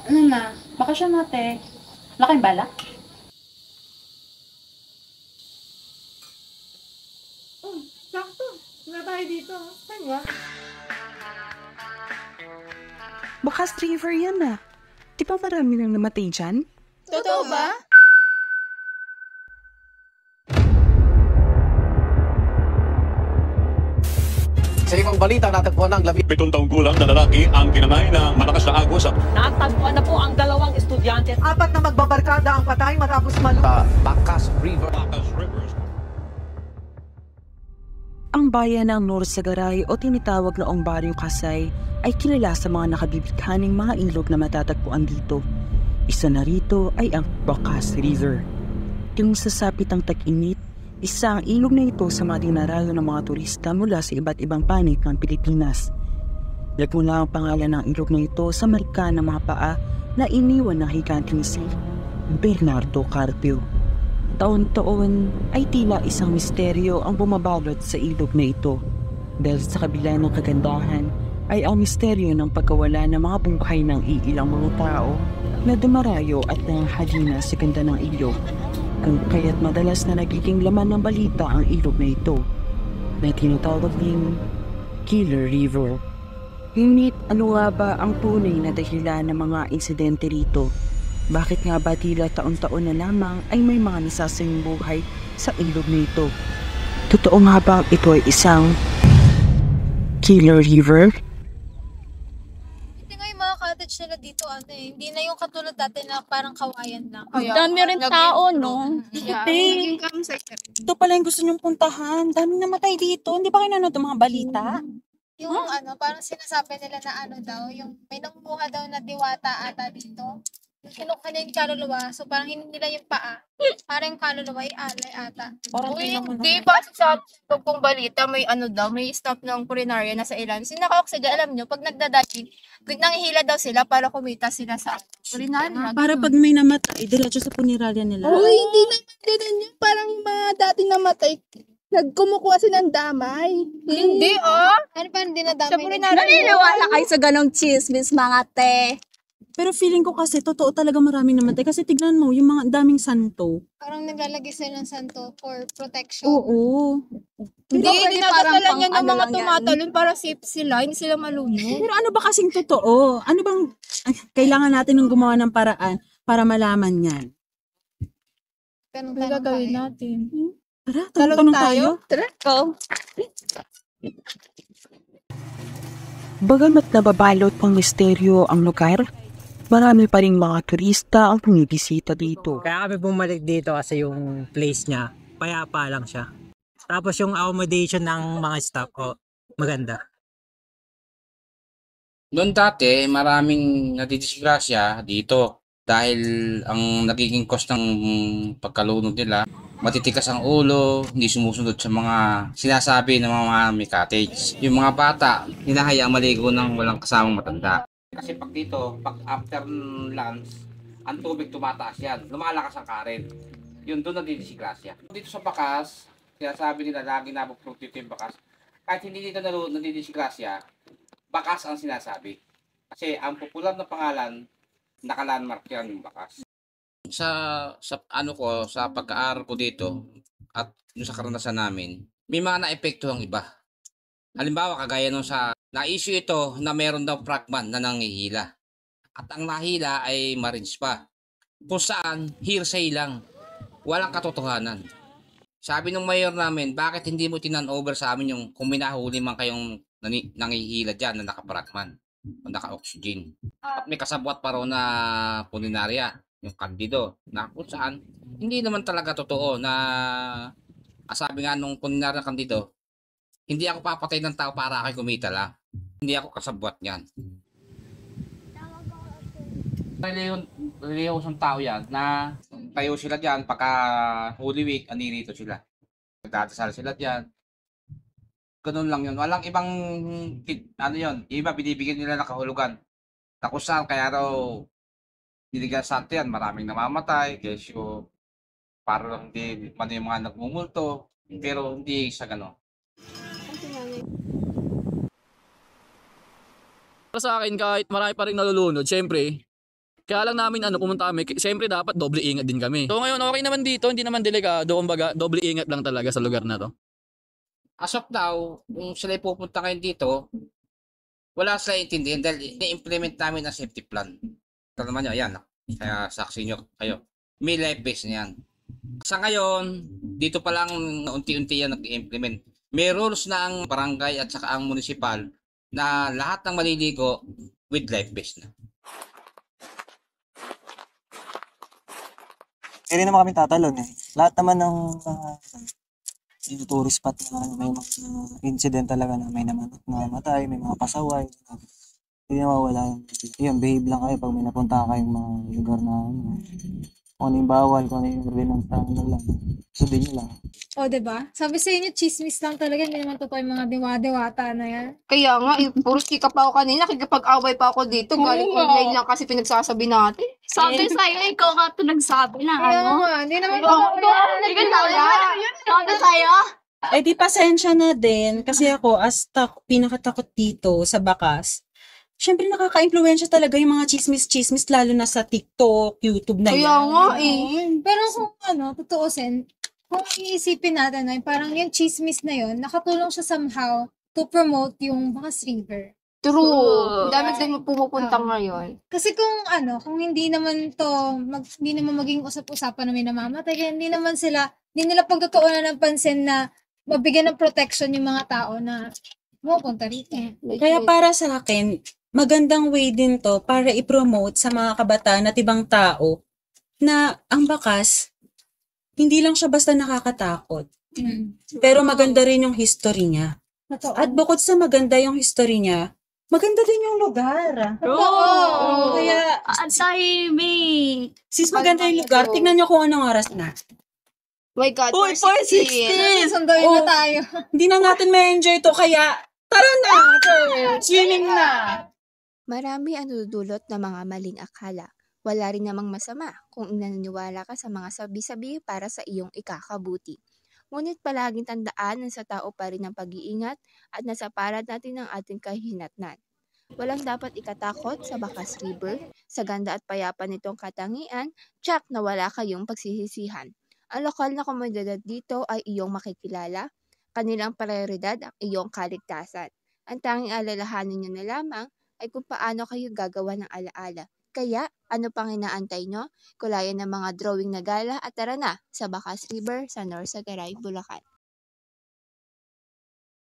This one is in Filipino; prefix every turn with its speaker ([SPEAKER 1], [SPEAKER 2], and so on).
[SPEAKER 1] Ano na? Bakasyon natin. Wala kayong balak?
[SPEAKER 2] Oh, sakto. Wala tayo dito. Saan ba?
[SPEAKER 3] Baka striver yan ah. Di ba marami nang namatay dyan?
[SPEAKER 2] Totoo ba?
[SPEAKER 4] Sa ibang balita, natagpuan ng
[SPEAKER 5] 7 taong gulang na lalaki ang pinamay ng malakas na agos sa
[SPEAKER 6] Natagpuan na po ang dalawang estudyante.
[SPEAKER 7] Apat na magbabarkada ang patay matapos
[SPEAKER 4] sa Bacas River.
[SPEAKER 5] Bacas Rivers.
[SPEAKER 3] Ang bayan ng Norsagaray o tinitawag na Barrio Kasay ay kilala sa mga nakabibighaning mga ilog na matatagpuan dito. Isa na rito ay ang Bacas River. Yung sasapit ang tag-init, isa ang ilog na ito sa mga dinarayo ng mga turista mula sa iba't ibang panig ng Pilipinas. Nagmula ang pangalan ng ilog na ito sa marka ng mga paa na iniwan ng higanting si Bernardo Carpio. Taon-taon ay tila isang misteryo ang bumabalot sa ilog na ito. Dahil sa kabila ng kagandahan ay ang misteryo ng pagkawala ng mga buhay ng iilang mga tao na dumarayo at nangahalina sa ganda ng ilog. Kung kaya't madalas na nagiging laman ng balita ang ilog na ito na tinatawag ding Killer River. Ngunit ano nga ba ang tunay na dahilan ng mga insidente rito? Bakit nga ba tila taon-taon na lamang ay may mga nasasayang buhay sa ilog na ito? Totoo nga ba ito ay isang Killer River?
[SPEAKER 8] Hindi nga yung mga cottage nila dito, hindi na yung katulad dati na parang kawayan lang.
[SPEAKER 2] Dami rin tao, no?
[SPEAKER 8] Yeah.
[SPEAKER 2] Naging campsite ka rin. Ito pala yung gusto nyong puntahan. Dami namatay dito. Hindi ba kayo nanonood ng mga balita?
[SPEAKER 8] Yung parang sinasabi nila na daw, yung may nangunguha daw na diwata ata dito. Yung kinuha niya yung kaluluwa, so parang hindi nila yung paa. Parang yung kaluluwa ay alay ata.
[SPEAKER 2] Parang
[SPEAKER 9] Uy,
[SPEAKER 2] naman
[SPEAKER 9] hindi pa sa kung balita may daw, may staff ng purinarya na sa ilan. Sinaka-oxygen, alam nyo, pag nagdadaging, nanghihila daw sila para kumita sila sa purinarya.
[SPEAKER 2] Para pag may namatay, diretso sa punerarya nila.
[SPEAKER 10] Uy, hindi naman ganun yun. Parang mga dati namatay, nagkumukuha sila ng damay.
[SPEAKER 9] Hindi,
[SPEAKER 8] Ano pa hindi na
[SPEAKER 9] Sa
[SPEAKER 8] dami
[SPEAKER 9] purinarya.
[SPEAKER 10] Naniniwala kayo sa ganong chismis, mga te.
[SPEAKER 2] Pero feeling ko kasi, totoo talaga maraming namatay. Kasi tignan mo, yung mga daming santo.
[SPEAKER 8] Parang naglalagay sila ng santo for protection.
[SPEAKER 2] Oo.
[SPEAKER 9] Hindi,
[SPEAKER 10] pwede parang
[SPEAKER 9] dinadasala niya ng
[SPEAKER 10] pang ano
[SPEAKER 9] mga
[SPEAKER 10] lang yan.
[SPEAKER 9] tumatalon para safe sila, hindi sila malunod.
[SPEAKER 2] Pero ano ba kasing totoo? Ano bang kailangan natin ng gumawa ng paraan para malaman yan?
[SPEAKER 8] Ganun
[SPEAKER 9] Ano gagawin natin?
[SPEAKER 2] Tara, tanong tayo.
[SPEAKER 10] Tara, go.
[SPEAKER 3] Bagamat nababalot pang misteryo ang lugar, marami pa ring mga turista ang bumibisita dito.
[SPEAKER 11] Kaya kami bumalik dito kasi yung place niya, payapa lang siya. Tapos yung accommodation ng mga staff, maganda.
[SPEAKER 12] Noon dati, maraming nadidisgrasya dito dahil ang nagiging cost ng pagkalunod nila, matitikas ang ulo, hindi sumusunod sa mga sinasabi ng mga may cottage. Yung mga bata, hinahayaang maligo ng walang kasamang matanda. Kasi pag dito, pag after lunch, ang tubig tumataas yan, lumalakas ang current. Yun doon nadidisgrasya. Dito sa Bacas, sinasabi nila lagi nabupulot dito yung Bacas. Kahit hindi dito nadidisgrasya, Bacas ang sinasabi. Kasi ang popular na pangalan, naka-landmark yan yung Bacas. Sa pagka-aaral ko dito at sa karanasan namin, may mga naepektuhang iba. Halimbawa, kagaya nung na-issue ito na meron daw fragment na nanghihila. At ang nahila ay Marines pa. Kung saan, hearsay lang. Walang katotohanan. Sabi ng mayor namin, bakit hindi mo tinan-over sa amin yung kung minahuli man kayong nangihila dyan na naka-fragment o naka-oxygen. At may kasabwat pa raw na pulinarya, yung kandido, na kung saan, hindi naman talaga totoo na sabi nga nung pulinarya kandido, hindi ako papatay ng tao para ako'y kumita lang. Hindi ako kasabwat niyan. Relihosong tao yan na tayo sila dyan pagka Holy Week, andirito sila. Nagdadasal sila dyan. Ganun lang yun. Walang ibang, iba binibigyan nila ng kahulugan. Na kung saan, kaya raw, binigyan sa atin yan, maraming namamatay, kesyo, para lang hindi man yung mga nagmumulto, pero hindi sa gano'n.
[SPEAKER 13] Para sa akin, kahit marami pa rin nalulunod, syempre, Kaya lang namin pumunta kami, siyempre dapat doble ingat din kami. So ngayon okay naman dito, hindi naman delikado, kumbaga doble ingat lang talaga sa lugar na to.
[SPEAKER 12] As of now, kung sila pupunta kayo dito, wala sila intindihan dahil i-implement namin ang safety plan. Ito naman nyo, ayan, kaya saksi nyo kayo. May life base na yan. Sa ngayon, dito pa lang unti-unti yan nag-implement. May rules na ang barangay at saka ang municipal na lahat ng maliligo with life vest na.
[SPEAKER 14] Hindi rin naman kami tatalon eh. Lahat naman ng yung tourist spot na may mga incident talaga na may namatay, may mga pasaway. Hindi naman wala. Yun, behave lang kayo pag may napunta kayong mga lugar na kung ano yung bawal, kung ano yung ordinance na lang. Sundin nyo lang.
[SPEAKER 8] O, diba? Sabi sa inyo, chismis lang talaga. Hindi naman totoo yung mga diwata na yan.
[SPEAKER 9] Kaya nga, puro chika pa ako kanina. Kikipag-away pa ako dito. Galing online lang kasi pinagsasabi natin.
[SPEAKER 15] Sabi sa'yo, ikaw ka ito nagsabi na
[SPEAKER 8] Hindi naman
[SPEAKER 15] Sabi sa'yo.
[SPEAKER 2] Eh di pasensya na din kasi ako as pinakatakot dito sa Bakas. Siyempre nakaka-impluwensya talaga yung mga chismis-chismis lalo na sa TikTok, YouTube na
[SPEAKER 9] Kaya
[SPEAKER 2] yan.
[SPEAKER 9] nga eh.
[SPEAKER 8] Pero kung tutuusin, kung iisipin natin ay parang yung chismis na yun, nakatulong siya somehow to promote yung Bakas River.
[SPEAKER 9] True. Dami din pumupunta ngayon.
[SPEAKER 8] Kasi kung hindi naman hindi naman maging usap-usapan na may namamatay, kaya hindi nila pagtutuunan ng pansin na mabigyan ng protection yung mga tao na pupunta rito.
[SPEAKER 2] Kaya para sa akin, magandang way din to para i-promote sa mga kabataan at ibang tao na ang Bakas, hindi lang siya basta nakakatakot. Pero maganda rin yung history niya. At bukod sa maganda yung history niya, maganda din yung lugar.
[SPEAKER 15] Oo.
[SPEAKER 2] Kaya,
[SPEAKER 15] tahimik.
[SPEAKER 2] Sis, maganda yung lugar. Tingnan nyo kung anong oras na.
[SPEAKER 9] My God,
[SPEAKER 2] 4:16!
[SPEAKER 8] Sunduin na tayo.
[SPEAKER 2] Hindi na natin ma-enjoy to, kaya tara na! Swimming na!
[SPEAKER 16] Marami ang dudulot ng mga maling akala. Wala rin namang masama kung naniniwala ka sa mga sabi-sabi para sa iyong ikakabuti. Ngunit palaging tandaan na sa tao pa rin ang pag-iingat at nasa palad natin ang ating kahinatnan. Walang dapat ikatakot sa Bakas River, sa ganda at payapa nitong katangian, tsak na wala kayong pagsisisihan. Ang lokal na komunidad dito ay iyong makikilala, kanilang prioridad ang iyong kaligtasan. Ang tanging alalahanin nyo na lamang ay kung paano kayo gagawa ng alaala. Kaya, ano pang inaantay nyo? Kulayan ng mga drawing na gala at tara na sa Bakas River sa North Sagaray, Bulacan.